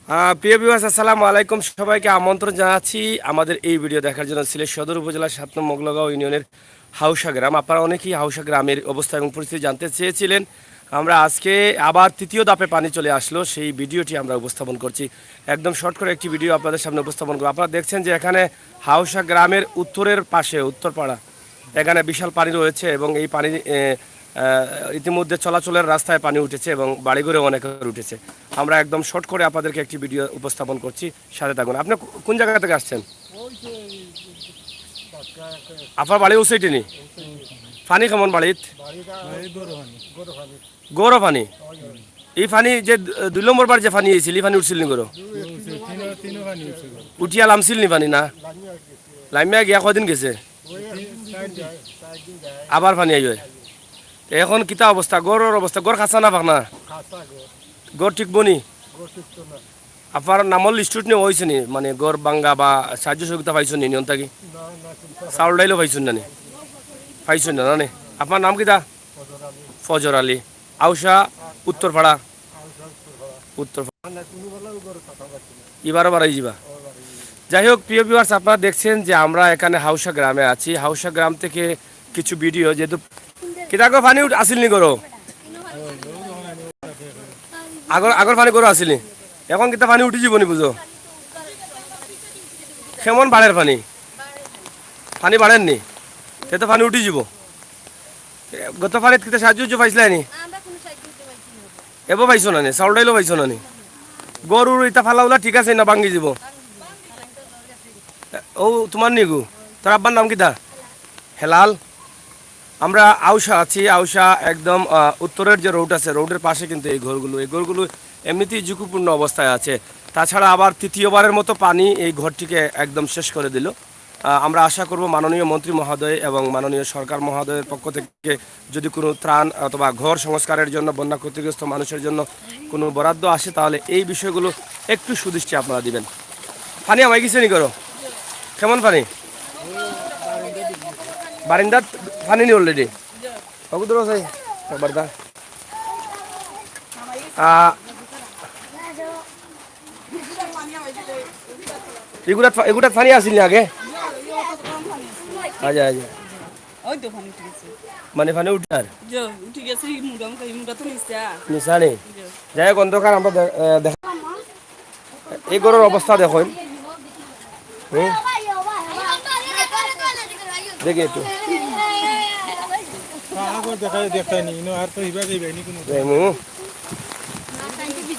প্রিয় ভিউয়ার্স, আসসালামু আলাইকুম। সবাইকে আমন্ত্রণ জানাচ্ছি আমাদের এই ভিডিও দেখার জন্য। সিলেট সদর উপজেলার 7 নং মোগলগাঁও ইউনিয়নের হাউসা গ্রাম। আপনারা অনেকেই হাউসা গ্রামের অবস্থা এবং পরিস্থিতি জানতে চেয়েছিলেন। আমরা আজকে আবার তৃতীয় ধাপে পানি চলে আসলো, সেই ভিডিওটি আমরা উপস্থাপন করছি। একদম শর্ট করে একটি ভিডিও আপনাদের সামনে উপস্থাপন করব। আপনারা দেখছেন যে এখানে হাউসা গ্রামের উত্তরের পাশে উত্তরপাড়া, এখানে বিশাল পানি রয়েছে এবং এই পানি ইতিমধ্যে চলাচলের রাস্তায় পানি উঠেছে এবং বাড়িঘরে অনেকের উঠেছে। আমরা একদম শর্ট করে আপনাদেরকে একটি ভিডিও উপস্থাপন করছি, সাথে থাকুন। আপনি কোন জায়গা থেকে আসছেন? আপনার বাড়ি উসাইটেনি? পানি কেমন বাড়িত? গৌর পানি? এই পানি যে 2 নম্বর বার যে পানি হয়েছিল, এই পানি উঠছিল নি গৌর? উঠিয়া লামছিল নি পানি? না, লামিয়া গিয়া কদিন গেছে, আবার পানি আইবে। এখন কিতা অবস্থা গড়ের অবস্থা? গড় খাসা না পাক না? গড় ঠিক বনি? আপনার নামল লিস্টুট নিয়ে হয়েছে নি, মানে গড় বাঙ্গা বা সাহায্য সহযোগিতা পাইছেন নি নিয়ন থাকি? চাউল ডাইলও পাইছেন না নি? পাইছেন না নে? আপনার নাম কিতা? ফজর আলী, আউসা উত্তরপাড়া। উত্তর এবারও বাড়াই যাবা। যাই হোক, প্রিয় ভিউয়ার্স, আপনারা দেখছেন যে আমরা এখানে হাউসা গ্রামে আছি। হাউসা গ্রাম থেকে কিছু ভিডিও, যেহেতু কিতাগো পানি আসিল নি গরো? আগর আগর পানি গরো আসিল নি? এখন কিতা পানি উঠি যাব নি বুঝো? কেমন বাড়ের পানি? পানি বাড়েন নি? তে তো পানি উঠি যাব। গত পানিত কিতা সাহায্য পাইছিলা নি? এবার পাইছো না নি? চাউল ডাইলও পাইছো না নি? গরুর ইটা ফালাউলা ঠিক আছে না ভাঙ্গি যাব? ও তোমার নিগু? তোর আব্বার নাম কিতা? হেলাল। আমরা আউসা আছি। আউসা একদম উত্তরের যে রোড আছে, রোডের পাশে কিন্তু এই ঘরগুলো এমনিতেই ঝুঁকিপূর্ণ অবস্থায় আছে। তাছাড়া আবার তৃতীয়বারের মতো পানি এই ঘরটিকে একদম শেষ করে দিল। আমরা আশা করব মাননীয় মন্ত্রী মহোদয় এবং মাননীয় সরকার মহোদয়ের পক্ষ থেকে যদি কোনো ত্রাণ অথবা ঘর সংস্কারের জন্য, বন্যা ক্ষতিগ্রস্ত মানুষের জন্য কোনো বরাদ্দ আসে, তাহলে এই বিষয়গুলো একটু সুদৃষ্টি আপনারা দিবেন। পানি আমায় গেছে নি করো? কেমন পানি? বারিন্দাত পানি নি অলরেডি? কবুতর আছে একবার দা। এগুলা পানি আসিল না আগে? আচ্ছা আচ্ছা, মানে পানি উঠার নিশানি। যাই হোক, অন্ধকার আমরা দেখা এই গরুর অবস্থা দেখুন। দেখি একটু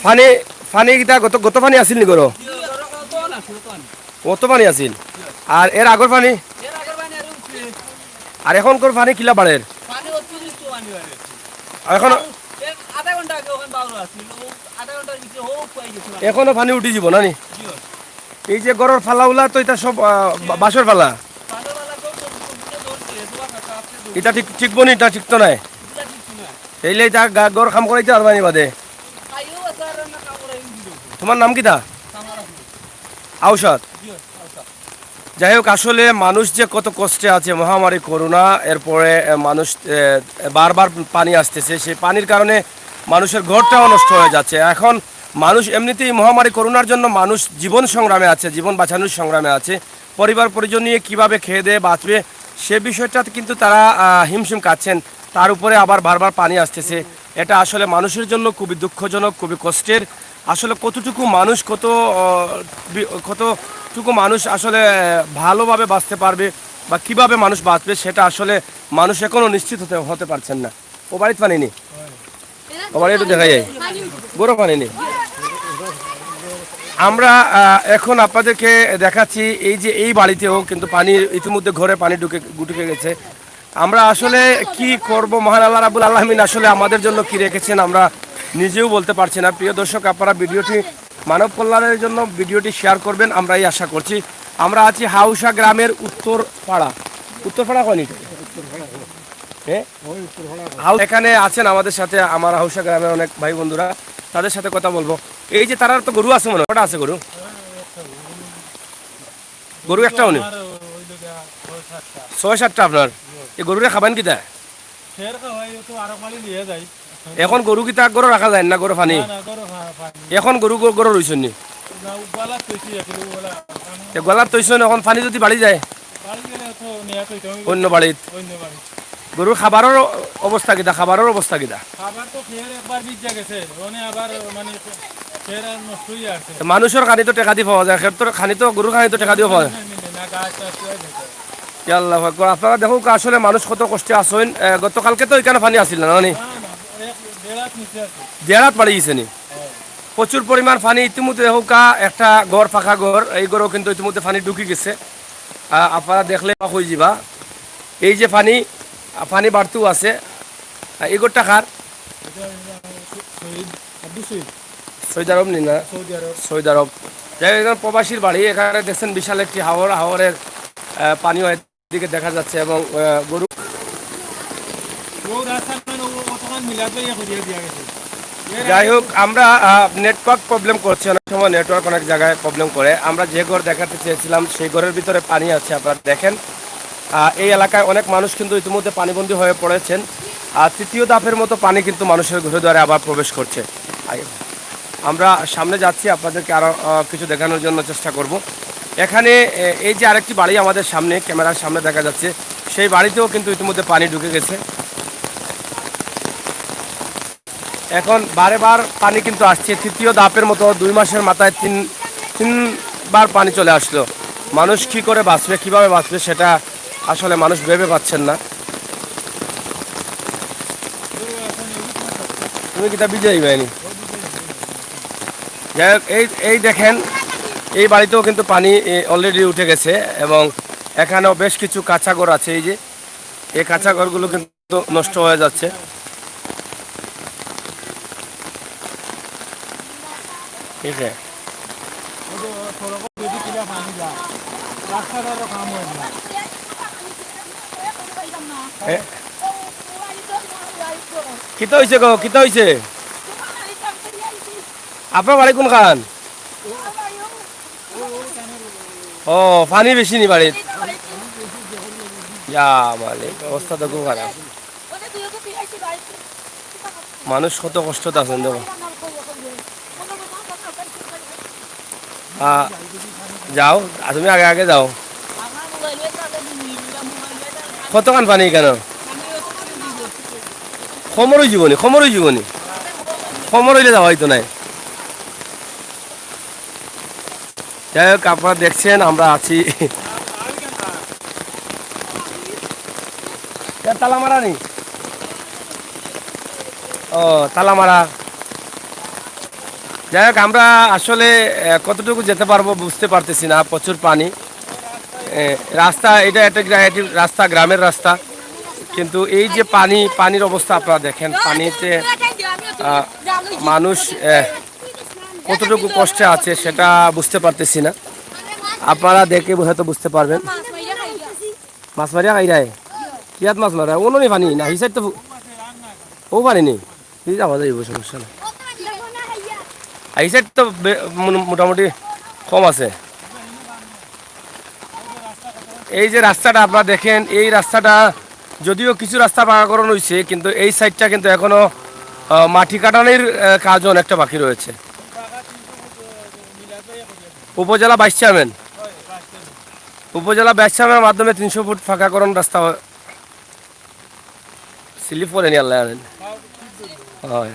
পানি পানি কিটা গত গত পানি আসিল নি গরো? কত পানি আসিল? আর এর আগর পানি? আর এখন কোন পানি কিলা বাড়ের? এখন এখনো পানি উঠি যাব না নি? এই যে গরর ফালাউলা তো এটা সব বাঁশের ফালা। এটা ঠিক ঠিক বনি? এটা ঠিক তো নাই। এইলে এটা গড় খাম করাইতে আর বানি বাদে। তোমার নাম কিটা? আউসাদ। যাই হোক, আসলে মানুষ যে কত কষ্টে আছে, মহামারী করোনা, এরপরে মানুষ বারবার পানি আসতেছে, সেই পানির কারণে মানুষের ঘরটাও নষ্ট হয়ে যাচ্ছে। এখন মানুষ এমনিতেই মহামারী করোনার জন্য মানুষ জীবন সংগ্রামে আছে, জীবন বাঁচানোর সংগ্রামে আছে। পরিবার পরিজন নিয়ে কীভাবে খেয়ে দিয়ে বাঁচবে সে বিষয়টাতে কিন্তু তারা হিমশিম খাচ্ছেন। তার উপরে আবার বারবার পানি আসতেছে। এটা আসলে মানুষের জন্য খুবই দুঃখজনক, খুবই কষ্টের। আসলে কতটুকু মানুষ কতটুকু মানুষ আসলে ভালোভাবে বাঁচতে পারবে বা কিভাবে মানুষ বাঁচবে, সেটা আসলে মানুষ এখনও নিশ্চিত হতে পারছেন না। ও বাড়িতে পানি নেই? ও বাড়ি একটু দেখা যায় গরম পানি নেই। আমরা এখন আপনাদেরকে দেখাচ্ছি এই যে এই বাড়িতেও কিন্তু পানি ইতিমধ্যে ঘরে পানি ঢুকে গেছে। আমরা আসলে কি করব, মহান আল্লাহ রাব্বুল আলামিন আসলে আমাদের জন্য কি রেখেছেন আমরা নিজেও বলতে পারছি না। প্রিয় দর্শক, আপনারা ভিডিওটি মানব কল্যাণের জন্য ভিডিওটি শেয়ার করবেন, আমরা এই আশা করছি। আমরা আছি হাউসা গ্রামের উত্তরপাড়া কয়নি? হ্যাঁ, এখানে আছেন আমাদের সাথে আমার হাউসা গ্রামের অনেক ভাই বন্ধুরা, তাদের সাথে কথা বলবো। এই যে তারা তো গরু আছে, মনে হয় আছে গরু? গরু একটাও নেই? 6-7টা আপনার? এই গরুরে খাবেন কিতা? এখন গরু কিতা গরু রাখা যায় না? গরু পানি এখন গরু রয়েছেন নি? গলার তৈছো এখন পানি যদি বাড়ি যায় অন্য বাড়িত গরুর খাবারের অবস্থা কিটা খাবারের অবস্থা কিটা মানুষের খানি তো টেকা দিয়ে পাওয়া যায় ক্ষেত্রে খানি তো গরুর খানি তো টেকা দিয়ে পাওয়া যায় আল্লাহ আকবার আপনারা দেখুন আসলে মানুষ কত কষ্টে আসেন গতকালকে তো এখানে পানি আসছিল না নি দেড়াত বাড়ি গেছে নি প্রচুর পরিমাণ পানি ইতিমধ্যে দেখুন একটা ঘর ফাঁকা ঘর এই ঘরও কিন্তু ইতিমধ্যে পানি ঢুকি গেছে আপনারা দেখলে হয়ে যাবা এই যে পানি পানি বাড়তেও আছে এই ঘরটা কার সৌদি আরব নি না সৌদি আরব যাই হোক প্রবাসীর বাড়ি এখানে দেখছেন বিশাল একটি হাওরের পানিও এদিকে দেখা যাচ্ছে এবং গরু যাই হোক আমরা নেটওয়ার্ক প্রবলেম করছি অনেক সময় নেটওয়ার্ক অনেক জায়গায় প্রবলেম করে আমরা যে ঘর দেখাতে চেয়েছিলাম সেই ঘরের ভিতরে পানি আছে আপনারা দেখেন এই এলাকায় অনেক মানুষ কিন্তু ইতিমধ্যে পানিবন্দী হয়ে পড়েছেন আর তৃতীয় ধাপের মতো পানি কিন্তু মানুষের ঘরে দ্বারে আবার প্রবেশ করছে আমরা সামনে যাচ্ছি আপনাদেরকে আরও কিছু দেখানোর জন্য চেষ্টা করব এখানে এই যে আরেকটি বাড়ি আমাদের সামনে ক্যামেরার সামনে দেখা যাচ্ছে সেই বাড়িতেও কিন্তু ইতিমধ্যে পানি ঢুকে গেছে এখন বারেবার পানি কিন্তু আসছে তৃতীয় ধাপের মতো 2 মাসের মাথায় তিনবার পানি চলে আসলো মানুষ কি করে বাঁচবে কিভাবে বাঁচবে সেটা আসলে মানুষ ভেবে পাচ্ছেন না তুমি কিতা বিজয়ী বাহিনী যাই হোক এই দেখেন এই বাড়িতেও কিন্তু পানি অলরেডি উঠে গেছে এবং এখানেও বেশ কিছু কাঁচা ঘর আছে এই যে এই কাঁচা ঘরগুলো কিন্তু নষ্ট হয়ে যাচ্ছে ঠিক আছে কিতা হয়েছে গো কিতা হয়েছে আপনার বাড়ি কোন খান ও পানি বেশি নি বাড়িত মালিক অবস্থা তো খুব খারাপ মানুষ কত কষ্টতে আছেন দেখো যাও তুমি আগে আগে যাও কতক্ষণ পানি কেন খমরই জীবনী খমর হইলে যাওয়া হয়তো নাই যাই হোক আপনারা দেখছেন আমরা আছি তালামারা নি ও তালামারা যাই হোক আমরা আসলে কতটুকু যেতে পারবো বুঝতে পারতেছি না প্রচুর পানি রাস্তা এটা একটা রাস্তা গ্রামের রাস্তা কিন্তু এই যে পানির অবস্থা আপনারা দেখেন পানিতে মানুষ কতটুকু কষ্টে আছে সেটা বুঝতে পারতেছি না আপনারা দেখে হয়তো বুঝতে পারবেন মাছ মারিয়া খাই যায় ইয়াত মাছ মারা ও নি পানি না হিসাব তো ও পানি নেই যাওয়া যাইব সমস্যা না এই সাইড তো মোটামুটি কম আছে এই যে রাস্তাটা আপনারা দেখেন এই রাস্তাটা যদিও কিছু রাস্তা পাকাকরণ হয়েছে কিন্তু এই সাইডটা কিন্তু এখনো মাটি কাটানোর কাজ অনেকটা বাকি রয়েছে উপজেলা ভাইস চেয়ারম্যানের মাধ্যমে 300 ফুট ফাঁকাকরণ রাস্তা স্লিপ করেনি আল্লাহ হয়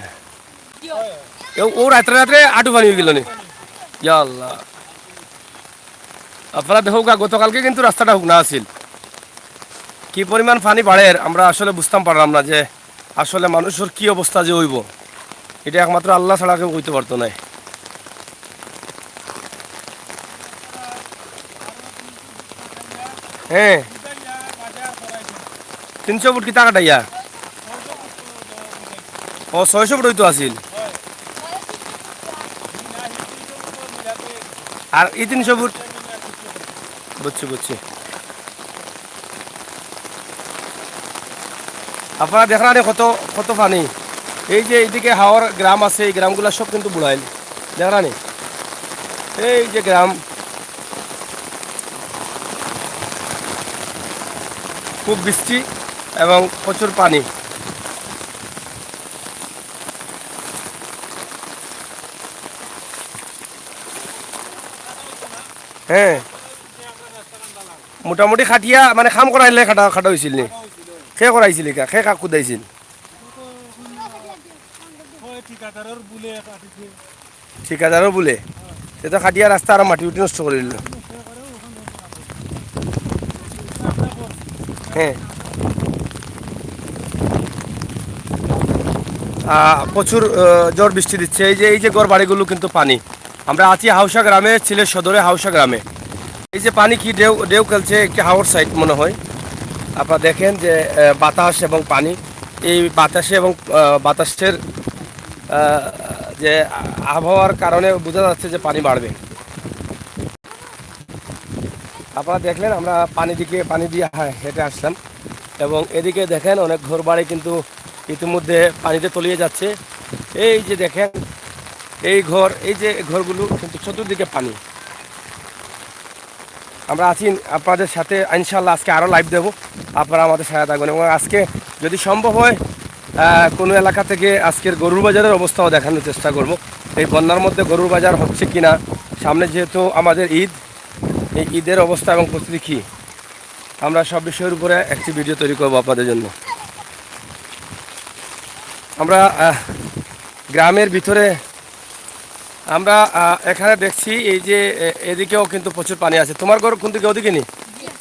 ও রাত্রে আটু পানি হয়ে গেল নি আল্লাহ আপনারা দেখো গতকালকে কিন্তু রাস্তাটা হুক না আছিল কি পরিমাণ পানি বাড়ে আমরা আসলে বুঝতাম পারলাম না যে আসলে মানুষের কি অবস্থা যে হইব এটা একমাত্র আল্লাহ ছাড়া কেউ কইতে পারতো না হ্যাঁ 300 ফুট কি টাকাটা ইয়া ও 600 ফুট হইতো আছিল আর এই 300 ফুট বুঝছি আপনারা দেখেন কত পানি এই যে এইদিকে হাওয়ার গ্রাম আছে এই গ্রামগুলো সব কিন্তু বুড়াইল দেখেন এই যে গ্রাম খুব বৃষ্টি এবং প্রচুর পানি হ্যাঁ মোটামুটি খাটিয়া মানে কাম করাইলে খাটা খাটা হয়েছিল নি খে করাইছিল খে কাক কুদাইছিল ঠিকাদারও বলে সে তো খাটিয়া রাস্তা আর মাটি উঠি নষ্ট করে দিল হ্যাঁ প্রচুর ঝড় বৃষ্টি দিচ্ছে এই যে ঘর বাড়িগুলো কিন্তু পানি আমরা আছি হাউসা গ্রামে সিলেট সদরে হাউসা গ্রামে এই যে পানি কি ঢেউ ঢেউ খেলছে একটি হাওর সাইড মনে হয় আপনারা দেখেন যে বাতাস এবং পানি এই বাতাসে এবং বাতাসের যে আবহাওয়ার কারণে বোঝা যাচ্ছে যে পানি বাড়বে আপনারা দেখলেন আমরা পানি দিয়ে হেঁটে আসলাম এবং এদিকে দেখেন অনেক ঘর বাড়ি কিন্তু ইতিমধ্যে পানিতে তলিয়ে যাচ্ছে এই যে দেখেন এই যে ঘরগুলো কিন্তু চতুর্দিকে পানি আমরা আছি আপনাদের সাথে ইনশাল্লাহ আজকে আরও লাইভ দেবো আপনারা আমাদের সাথে থাকবেন এবং আজকে যদি সম্ভব হয় কোনো এলাকা থেকে আজকের গরুর বাজারের অবস্থাও দেখানোর চেষ্টা করব এই বন্যার মধ্যে গরুর বাজার হচ্ছে কিনা সামনে যেহেতু আমাদের ঈদ এই ঈদের অবস্থা এবং প্রস্তুতি কী আমরা সব বিষয়ের উপরে একটি ভিডিও তৈরি করব আপনাদের জন্য আমরা গ্রামের ভিতরে আমরা এখানে দেখছি এই যে এদিকেও কিন্তু প্রচুর পানি আছে তোমার ঘর কোন দিকে ওদিকে নি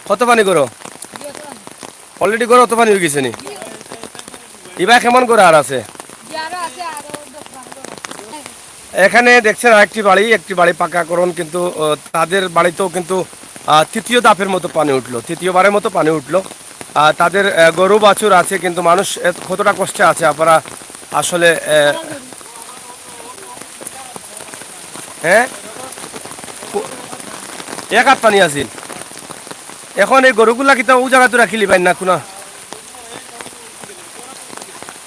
কত পানি করো অলরেডি ঘর অত পানি হয়ে গেছে নি এবার কেমন করে আর আছে এখানে দেখছেন একটি বাড়ি পাকাকরণ কিন্তু তাদের বাড়িতেও কিন্তু তৃতীয় ধাপের মতো পানি উঠলো তৃতীয়বারের মতো পানি উঠলো তাদের গরু বাছুর আছে কিন্তু মানুষ কতটা কষ্টে আছে আপনারা আসলে হ্যাঁ এক হাত পানি আছিল এখন এই গরুগুলা কিন্তু ও জায়গাতে রাখিলি পাই না কোনো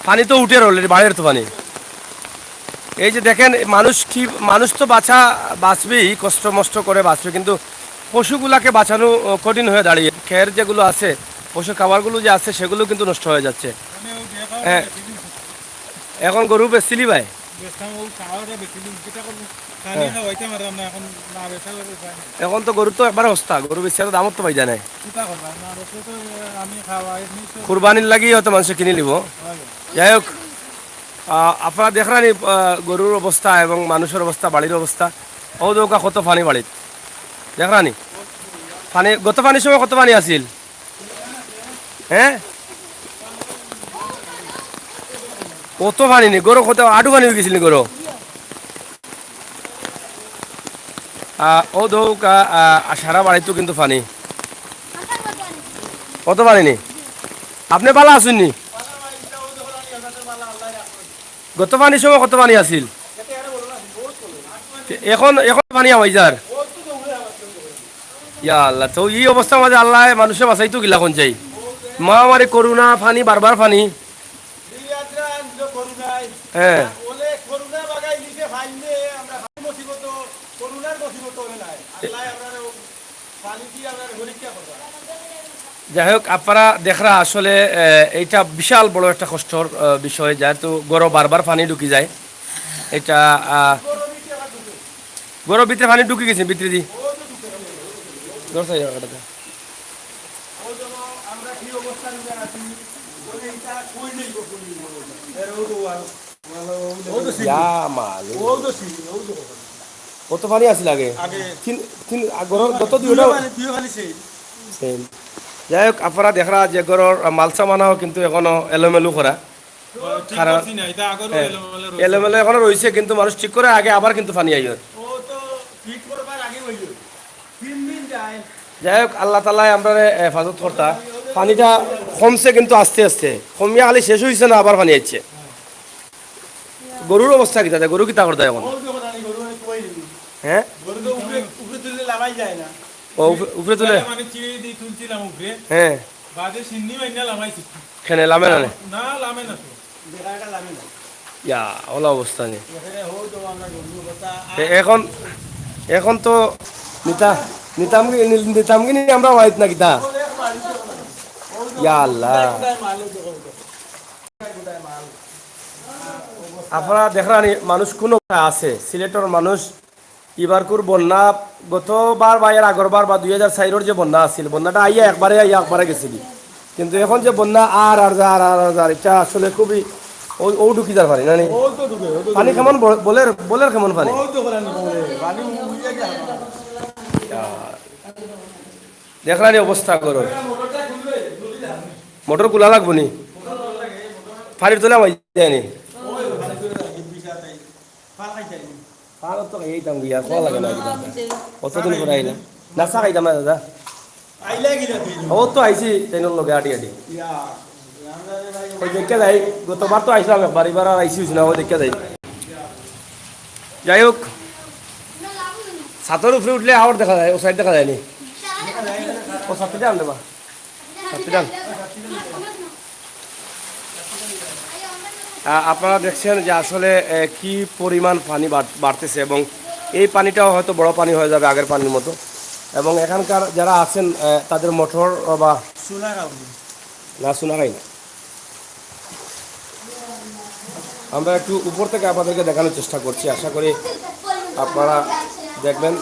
পানি তো উঠে অলরেডি বাড়ির তো পানি এই যে দেখেন মানুষ তো বাঁচবেই কষ্ট মষ্ট করে বাঁচবে কিন্তু পশুগুলাকে বাঁচানো কঠিন হয়ে দাঁড়িয়ে খের যেগুলো আছে পশু খাবারগুলো যে আছে সেগুলো কিন্তু নষ্ট হয়ে যাচ্ছে হ্যাঁ এখন গরু বেচছিলি ভাই এখন তো গরু তো একবারে সস্তা গরু বেচছে দামত তো পাই যায় নাই কুরবানির লাগি হয়তো মানুষ কিনে নিব যাই হোক আপনারা দেখলেন গরুর অবস্থা এবং মানুষের অবস্থা বাড়ির অবস্থা ও দৌকা কত পানি বাড়িত দেখলানি পানি গত পানির সময় কত পানি আছিল হ্যাঁ কত পানি নি গরু কত আডু পানি হয়ে গেছিল গরু ও দৌকা সারা বাড়িতেও কিন্তু পানি কত পানি নি আপনি ভালো আসুননি গত পানির সময় কত পানি আছিল এখন পানি আমার যার ইয়া আল্লাহ তো এই অবস্থা মাঝে আল্লাহ মানুষের বাঁচাই তো গিলা কোন চাই মহামারী করোনা পানি বারবার পানি হ্যাঁ যাই হোক আপনারা দেখরা আসলে এইটা বিশাল বড় একটা কষ্টর বিষয় যেহেতু গরম বারবার পানি ঢুকি যায় এটা গরম ভিতরে পানি ঢুকে গেছে ভিতরে দি কত পানি আছিল আগে গত যাই হোক আপনারা দেখরা যে গরর মালসা মানাও কিন্তু এখনো এলোমেলো করা এলোমেলো এখনো রয়েছে কিন্তু মানুষ ঠিক করে আগে আবার কিন্তু পানি আইয় যাই হোক আল্লাহ তালাই আমরা হেফাজত করতা পানিটা কমছে কিন্তু আস্তে আস্তে কমিয়া খালি শেষ হয়েছে না আবার পানি আইছে গরুর অবস্থা কি গরু কিতা করতে এখন হ্যাঁ উপরে তুলে হ্যাঁ খেনে লামে না ইয়া ওলা অবস্থা নেই এখন তো নিতামগিনি আমরা ওয়াইত না কিতা ইয়া আল্লাহ আপনারা দেখলেন মানুষ কোন আছে সিলেটের মানুষ এবারকুর বন্যা গতবার বা এর আগরবার বা 2004 যে বন্যা আছিল বন্যাটা আইয়া একবারে গেছিল, কিন্তু এখন যে বন্যা আর এটা আসলে খুবই ও ঢুকি যার পানি না নি? পানি কেমন বলের বলের কেমন পানি? দেখলানি অবস্থা করো, মোটর খোলা লাগবো নি? পানির তোলা মাই যায়নি পানি তো এইতাম গিয়া খোলা লাগে না কতদিন করে আইলা নাস্তা খাইতাম না দাদা ও তো আইসি ট্রেনের লগে আটি আটি ওই দেখে যাই গতবার তো আইসলাম একবার এবার আর আইসি না ওই দেখে যাই। যাই হোক ছাতের উপরে উঠলে আবার দেখা যায় ও সাইড দেখা যায়নি ও ছাত্রী যান দেবা ছাত্রী যান। আপনারা দেখছেন যে আসলে কি পরিমাণ পানি বাড়তেছে এবং এই পানিটাও হয়তো বড় পানি হয়ে যাবে আগের পানির মতো, এবং এখানকার যারা আছেন তাদের মোটর বা না সোনারাই না। আমরা একটু উপর থেকে আপনাদেরকে দেখানোর চেষ্টা করছি, আশা করি আপনারা দেখবেন।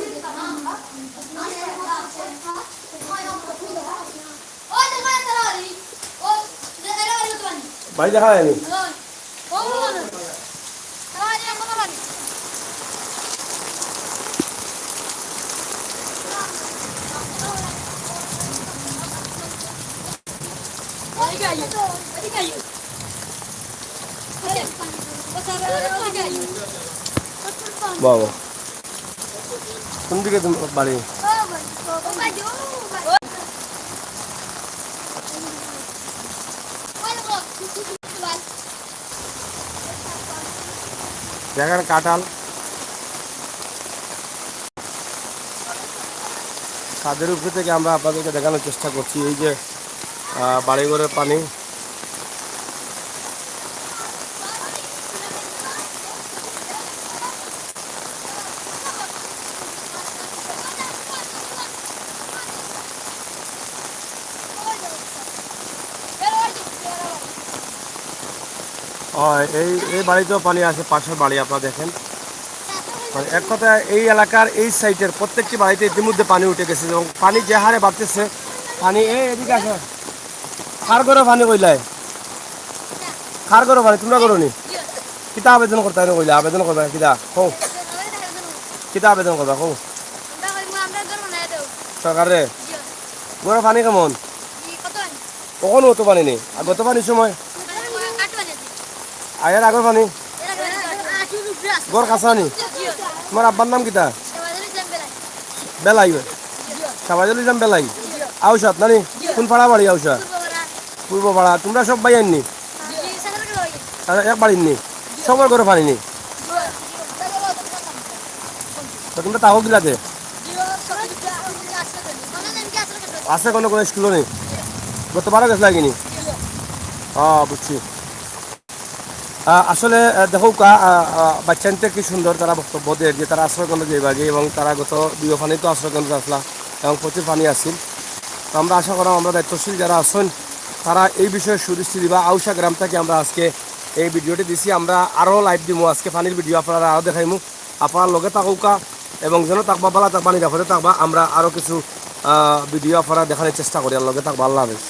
বাড়ি দেখা যায়নি বাবা কোন দিকে তুমি বাড়ি? দেখেন কাঁঠাল ছাদের উপরে থেকে আমরা আপনাদেরকে দেখানোর চেষ্টা করছি এই যে বাড়িঘরের পানি। এই এই বাড়িতেও পানি আছে, পাশের বাড়ি আপনারা দেখেন। মানে এক কথায় এই এলাকার এই সাইডের প্রত্যেকটি বাড়িতে ইতিমধ্যে পানি উঠে গেছে এবং পানি যে হারে বাড়তেছে পানি এই এদিকে আসে কার করে পানি কইলাই কার করে পানি তোমরা করো নি কিতা আবেদন করতে কইলে আবেদন করবে কিতা কও কিতা আবেদন করবা কও সরকারে গরম পানি কেমন কখনো অত পানি নেই আর গত পানির সময় আয়ের আগর পানি গড় কাঁচা নি তোমার আব্বার নাম কিতা বেলাই সাবাজল ইসলাম বেলাই আউসাত নানি কোন পাড়া বাড়ি আউসা পূর্ব পাড়া তোমরা সব বাই আননি এক বাড়ির নি সবার ঘরে পানি নি তোমরা তাও গিলাতে আছে কোনো কোনো স্কুলও নেই গতবারও গেছে লাগিনি বুঝছি। আসলে দেখো বাচ্চানটা কি সুন্দর তারা বক্তব্য দেয় যে তারা আশ্রয়কেন্দ্র যেভাবে এবং তারা গত দুই তো আশ্রয়কেন্দ্র আসলা এবং প্রচুর পানি আসছিল। তো আমরা আশা করা আমরা দায়িত্বশীল যারা আছেন তারা এই বিষয়ে সুদৃষ্টি দিবা। আউসা গ্রাম থেকে আমরা আজকে এই ভিডিওটি দিছি, আমরা আরও লাইভ দিব আজকে পানির ভিডিও আপনারা আরও দেখাইমু। আপনারা লগে থাকুকা এবং যেন থাকবা বালা পানি রাখতে থাকবা, আমরা আরও কিছু ভিডিও আপনারা দেখানোর চেষ্টা করি আর লগে থাকবা। আল্লাহ হাফেজ।